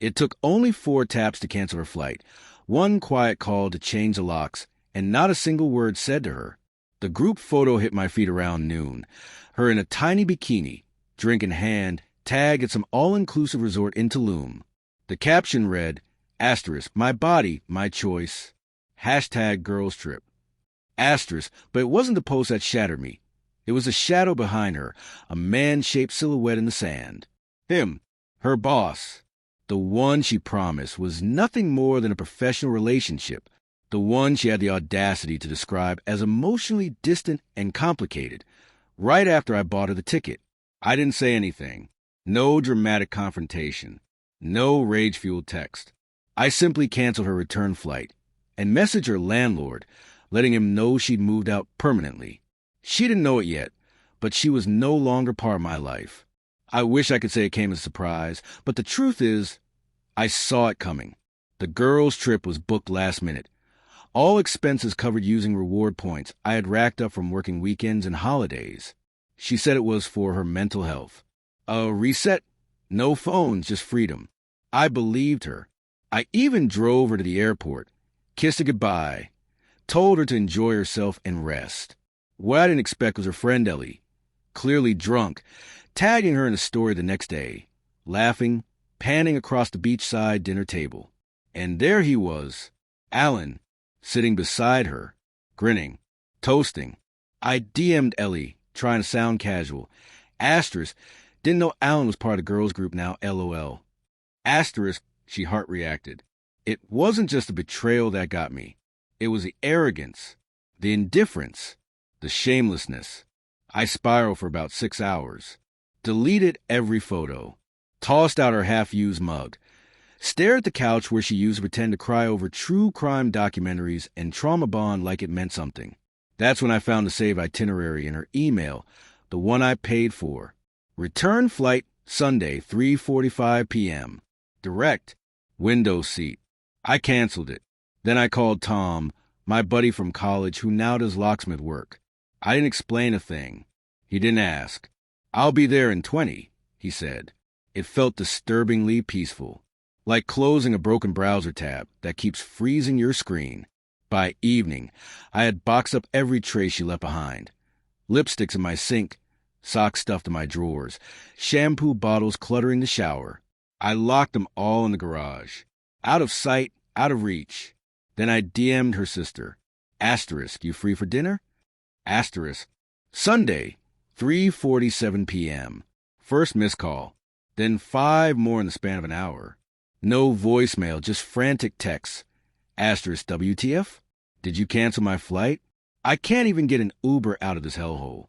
It took only 4 taps to cancel her flight, one quiet call to change the locks, and not a single word said to her. The group photo hit my feed around noon. Her in a tiny bikini, drink in hand, tagged at some all-inclusive resort in Tulum. The caption read, "My body, my choice. #girls trip." But it wasn't the post that shattered me. It was the shadow behind her, a man-shaped silhouette in the sand. Him, her boss. The one she promised was nothing more than a professional relationship. The one she had the audacity to describe as emotionally distant and complicated. Right after I bought her the ticket, I didn't say anything. No dramatic confrontation. No rage-fueled text. I simply canceled her return flight and messaged her landlord, letting him know she'd moved out permanently. She didn't know it yet, but she was no longer part of my life. I wish I could say it came as a surprise, but the truth is, I saw it coming. The girls' trip was booked last minute. All expenses covered using reward points I had racked up from working weekends and holidays. She said it was for her mental health. A reset? No phones, just freedom. I believed her. I even drove her to the airport, kissed her goodbye, told her to enjoy herself and rest. What I didn't expect was her friend Ellie, clearly drunk, tagging her in a story the next day, laughing, panning across the beachside dinner table. And there he was, Alan, sitting beside her, grinning, toasting. I DM'd Ellie, trying to sound casual. Didn't know Alan was part of the girls' group now, LOL. She heart reacted. It wasn't just the betrayal that got me. It was the arrogance, the indifference, the shamelessness. I spiraled for about 6 hours. Deleted every photo. Tossed out her half-used mug. Stared at the couch where she used to pretend to cry over true crime documentaries and trauma bond like it meant something. That's when I found the saved itinerary in her email, the one I paid for. Return flight Sunday, 3:45 p.m. Direct. Window seat. I canceled it. Then I called Tom, my buddy from college who now does locksmith work. I didn't explain a thing. He didn't ask. "I'll be there in 20, he said. It felt disturbingly peaceful. Like closing a broken browser tab that keeps freezing your screen. By evening, I had boxed up every trace she left behind. Lipsticks in my sink, socks stuffed in my drawers, shampoo bottles cluttering the shower. I locked them all in the garage. Out of sight, out of reach. Then I DM'd her sister. "You free for dinner?" Sunday, 3:47 p.m. First missed call. Then 5 more in the span of an hour. No voicemail, just frantic texts. WTF? Did you cancel my flight? I can't even get an Uber out of this hellhole.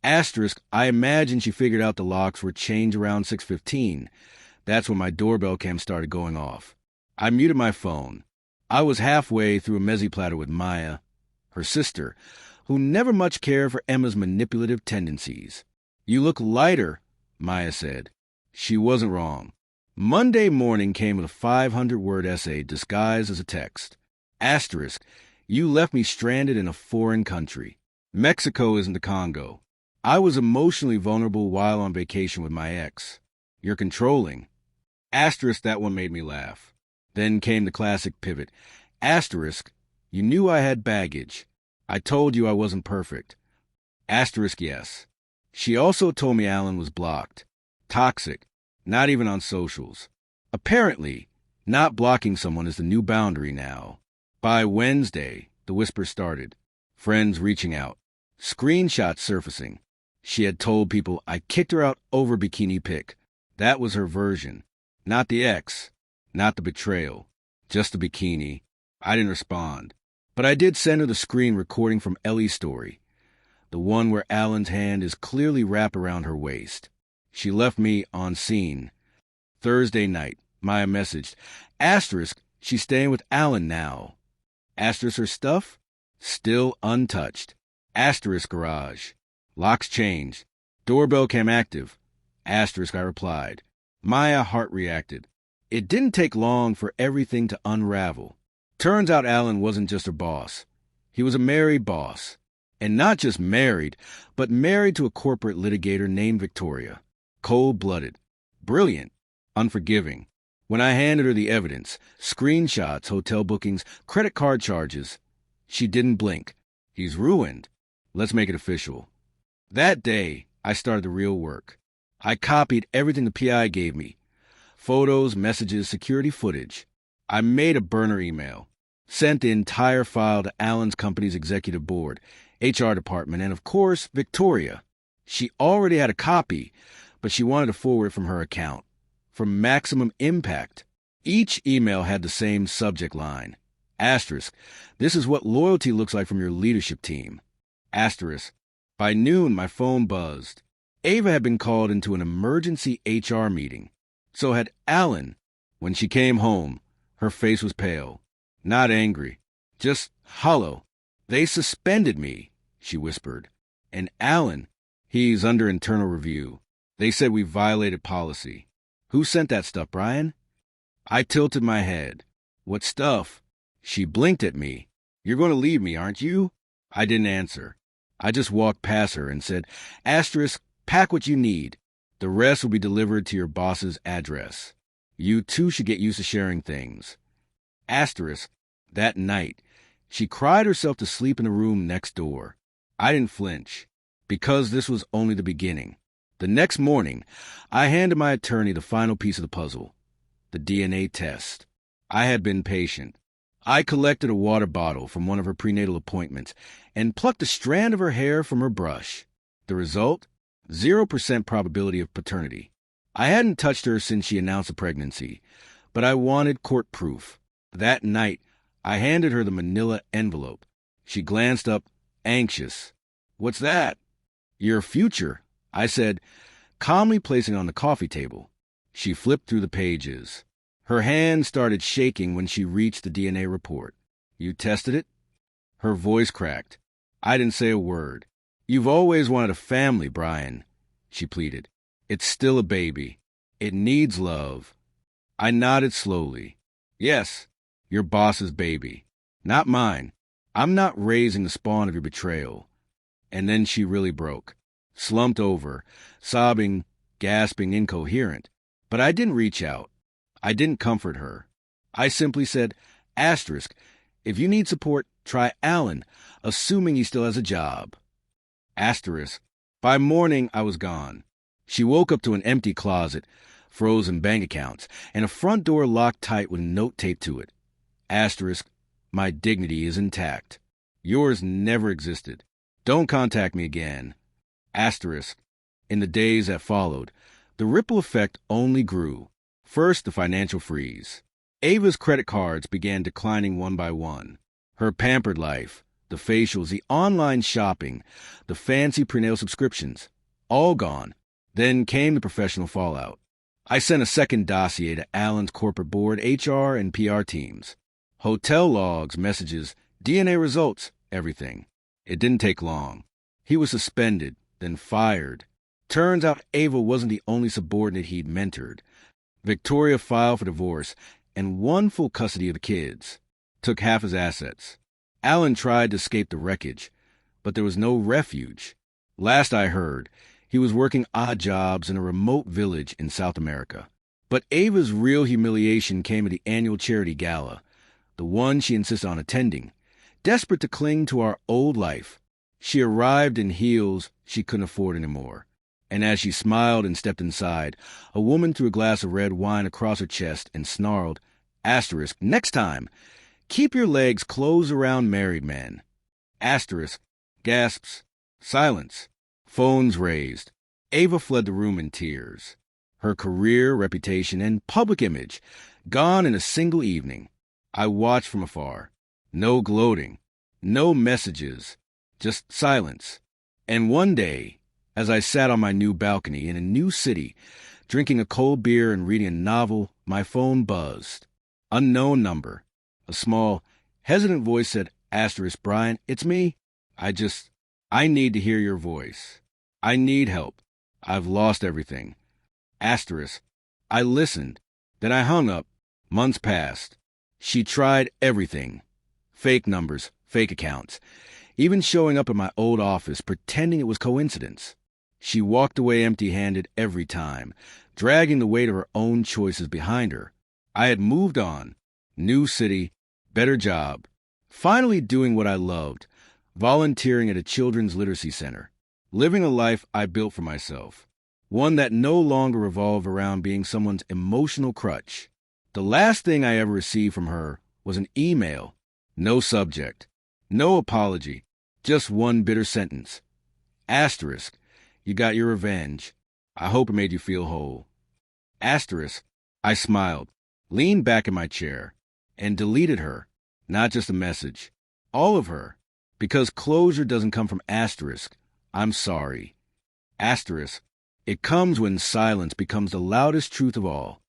I imagine she figured out the locks were changed around 6:15. That's when my doorbell cam started going off. I muted my phone. I was halfway through a mezzi platter with Maya, her sister, who never much cared for Emma's manipulative tendencies. "You look lighter," Maya said. She wasn't wrong. Monday morning came with a 500-word essay disguised as a text. You left me stranded in a foreign country. Mexico isn't the Congo. I was emotionally vulnerable while on vacation with my ex. You're controlling. That one made me laugh. Then came the classic pivot. You knew I had baggage. I told you I wasn't perfect. Yes. She also told me Alan was blocked. Toxic. Not even on socials. Apparently, not blocking someone is the new boundary now. By Wednesday, the whisper started. Friends reaching out. Screenshots surfacing. She had told people I kicked her out over bikini pic. That was her version. Not the ex. Not the betrayal. Just the bikini. I didn't respond. But I did send her the screen recording from Ellie's story. The one where Alan's hand is clearly wrapped around her waist. She left me on scene. Thursday night, Maya messaged. She's staying with Alan now. Her stuff? Still untouched. Garage. Locks changed. Doorbell cam active. I replied. Maya heart reacted. It didn't take long for everything to unravel. Turns out Alan wasn't just her boss. He was a married boss. And not just married, but married to a corporate litigator named Victoria. Cold-blooded. Brilliant. Unforgiving. When I handed her the evidence, screenshots, hotel bookings, credit card charges, she didn't blink. He's ruined. Let's make it official. That day, I started the real work. I copied everything the PI gave me. Photos, messages, security footage. I made a burner email. Sent the entire file to Alan's company's executive board, HR department, and of course, Victoria. She already had a copy, but she wanted to forward from her account. For maximum impact. Each email had the same subject line. Asterisk, this is what loyalty looks like from your leadership team. Asterisk, by noon my phone buzzed. Ava had been called into an emergency HR meeting. So had Alan. When she came home, her face was pale. Not angry, just hollow. They suspended me, she whispered. And Alan, he's under internal review. They said we violated policy. Who sent that stuff, Brian? I tilted my head. What stuff? She blinked at me. You're going to leave me, aren't you? I didn't answer. I just walked past her and said, Asterisk, pack what you need. The rest will be delivered to your boss's address. You too should get used to sharing things. Asterisk, that night, she cried herself to sleep in the room next door. I didn't flinch, because this was only the beginning. The next morning, I handed my attorney the final piece of the puzzle, the DNA test. I had been patient. I collected a water bottle from one of her prenatal appointments and plucked a strand of her hair from her brush. The result? 0% probability of paternity. I hadn't touched her since she announced the pregnancy, but I wanted court proof. That night, I handed her the manila envelope. She glanced up, anxious. What's that? Your future, I said, calmly placing it on the coffee table. She flipped through the pages. Her hand started shaking when she reached the DNA report. You tested it? Her voice cracked. I didn't say a word. You've always wanted a family, Brian, she pleaded. It's still a baby. It needs love. I nodded slowly. Yes, your boss's baby. Not mine. I'm not raising the spawn of your betrayal. And then she really broke. Slumped over, sobbing, gasping, incoherent. But I didn't reach out. I didn't comfort her. I simply said, Asterisk, if you need support, try Alan, assuming he still has a job. Asterisk, by morning I was gone. She woke up to an empty closet, frozen bank accounts, and a front door locked tight with note taped to it. Asterisk, my dignity is intact. Yours never existed. Don't contact me again. Asterisk, in the days that followed, the ripple effect only grew. First, the financial freeze. Ava's credit cards began declining one by one. Her pampered life, the facials, the online shopping, the fancy prenatal subscriptions, all gone. Then came the professional fallout. I sent a second dossier to Alan's corporate board, HR, and PR teams. Hotel logs, messages, DNA results, everything. It didn't take long. He was suspended, then fired. Turns out Ava wasn't the only subordinate he'd mentored. Victoria filed for divorce and won full custody of the kids. Took half his assets. Alan tried to escape the wreckage, but there was no refuge. Last I heard, he was working odd jobs in a remote village in South America. But Ava's real humiliation came at the annual charity gala, the one she insisted on attending. Desperate to cling to our old life, she arrived in heels she couldn't afford anymore. And as she smiled and stepped inside, a woman threw a glass of red wine across her chest and snarled, Asterisk, next time, keep your legs closed around married men. Asterisk, gasps, silence, phones raised. Ava fled the room in tears. Her career, reputation, and public image gone in a single evening. I watched from afar. No gloating, no messages, just silence. And one day, as I sat on my new balcony in a new city, drinking a cold beer and reading a novel, my phone buzzed. Unknown number. A small, hesitant voice said, Asterisk, Brian, it's me. I need to hear your voice. I need help. I've lost everything. Asterisk. I listened. Then I hung up. Months passed. She tried everything. Fake numbers, fake accounts. Even showing up at my old office, pretending it was coincidence. She walked away empty-handed every time, dragging the weight of her own choices behind her. I had moved on. New city, better job. Finally doing what I loved, volunteering at a children's literacy center. Living a life I built for myself. One that no longer revolved around being someone's emotional crutch. The last thing I ever received from her was an email. No subject. No apology. Just one bitter sentence. Asterisk. You got your revenge. I hope it made you feel whole. Asterisk. I smiled, leaned back in my chair, and deleted her. Not just a message. All of her. Because closure doesn't come from asterisk. I'm sorry. Asterisk. It comes when silence becomes the loudest truth of all.